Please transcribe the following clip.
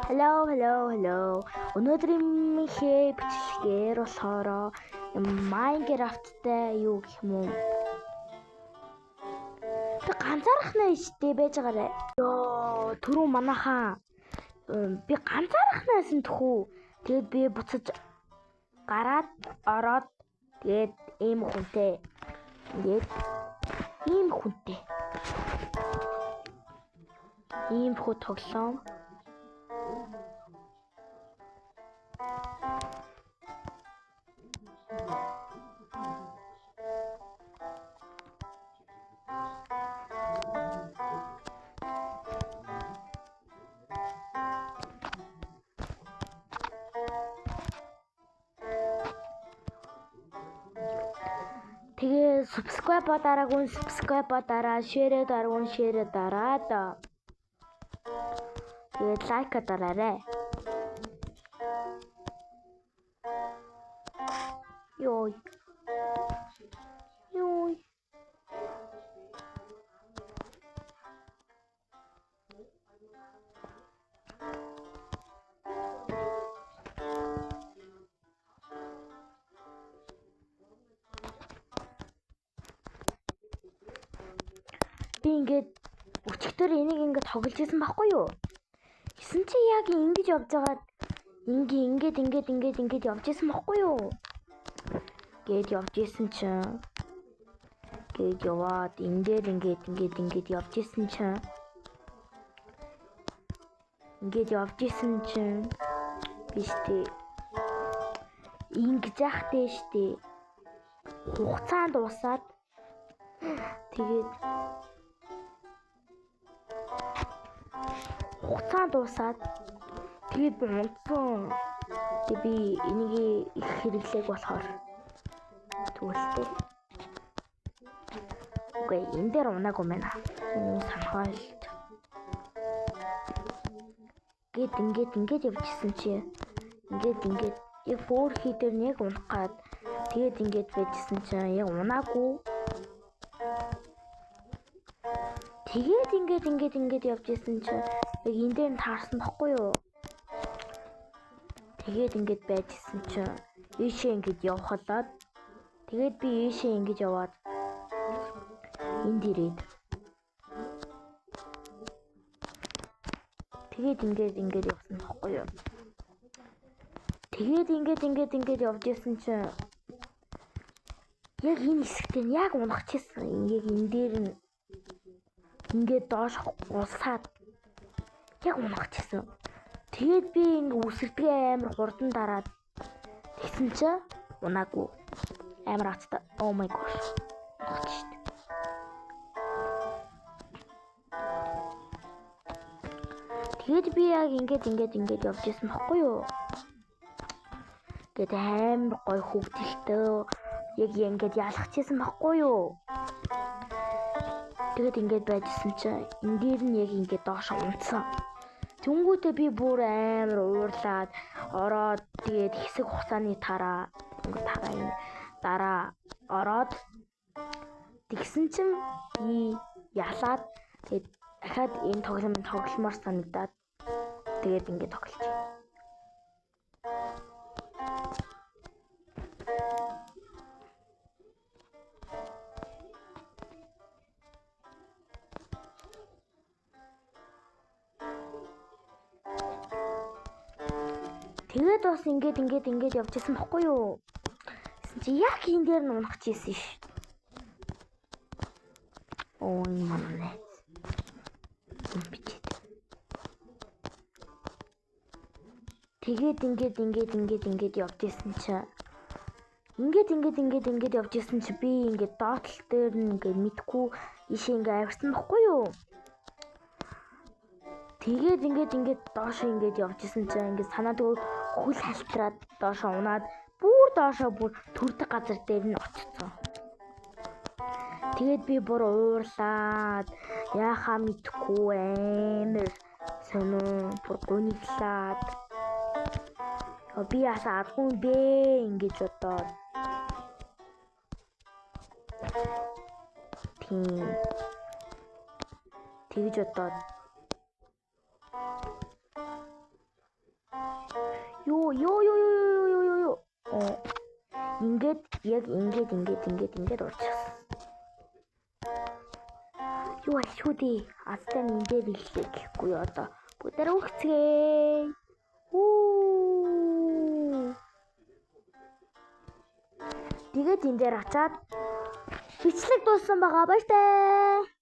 Hello. Өнөөдрийн бичлэгээр болохоор Minecraft-тай юу гэх юм уу? Тэг ганцаархнаа штэ байж байгаарэ. Йоо, түрүү манайхаа би ганцаархнаас нь төхөө. Тэгээд би буцаж гараад ороод тэгээд ийм хүнтэй. Ийм хөө тоглоом. Тэгээ subscribe дараагүй, share дараад тэгээд лайк дараарай. Йой. Би ингээд өчигдөр энийг ингээд тоглож исэн байхгүй юу? Гэсэн чи яг ингэж явж байгаад ингээд явж исэн байхгүй юу? Гээд явж исэн чинь гээд яваад ингээд явж исэн чинь биштэй ингэж яахтэй штэ хугацаанд дуусаад тэгээд би унтсан. Тэгээд би энийг их хэрэглээг болохоор түгэлтэй. Окей, энэ дээр унаагүй мэнэ. Санхайлт. Ингээд явчихсан чи. Ингээд яг фор хийдэр нэг унах гад. Тэгээд ингээд байжсэн чи яг унаагүй. Тэгээд ингээд явжсэн чи яг энэ дээр нь таарсан баггүй юу? Тэгээд ингээд байжсэн чи ийшээ ингээд явхалаад тэгээд би ийшээ ингээд яваад энд ирээд тэгээд ингээд явсан баггүй юу? Тэгээд ингээд явжсэн чи яг энэ хэсэгтээ яг унахчихсан. Яг энэ дээр нь ингээд доош гулсаад яг унахчихсан. Тэгээд би ингээд үсэрдгээ амар хурдан дараад тэгсэн чи унаагүй. Амар хацтай. Oh my gosh. Тэгээд би яг ингээд явж исэн баггүй юу? Тэгээд амар гой хөвгөлтөө яг ингээд ялахчихсан баггүй юу? Тэгээд ингээд байжсэн чи энэ дээр нь яг ингээд доош унтсан. Тэнгүүтээ би бүр амар уурлаад ороод тэгээд хэсэг хугацааны дараа ороод тэгсэн чинь би ялаад тэгээд дахиад энэ тогломоор санагдаад тэгээд ингээд тоглож. Тэгээд бас ингээд явчихсан баггүй юу? Гэсэн чи яг энэ дээр нь унахчихсан ш. Оо манай. Тэгээд ингээд явчихсан чи ингээд явчихсан чи би ингээд доотлол дээр нь ингээд мэдгүй ишээ ингээд авирсан баггүй юу? Тэгээд ингээд доош ингээд явжсэн чинь ингээд санаад хөл халтраад доош унаад бүр төрдөг газар дээр нь очсон. Тэгээд би бүр уурлаад яахаа мэдгүй амар сонио бүр гониглаад би асаадгүй бэ ингэж бодоод тэгж бодоод Ёо. Ингээд яг ингээд уучихсан. Юу аль дээ? Азтай нэмээр илээ гэхгүй одоо. Бүгдээ өгцгээе. Тэгээд энэ дээр очиад бичлэг дууссан байгаа. Баяртай.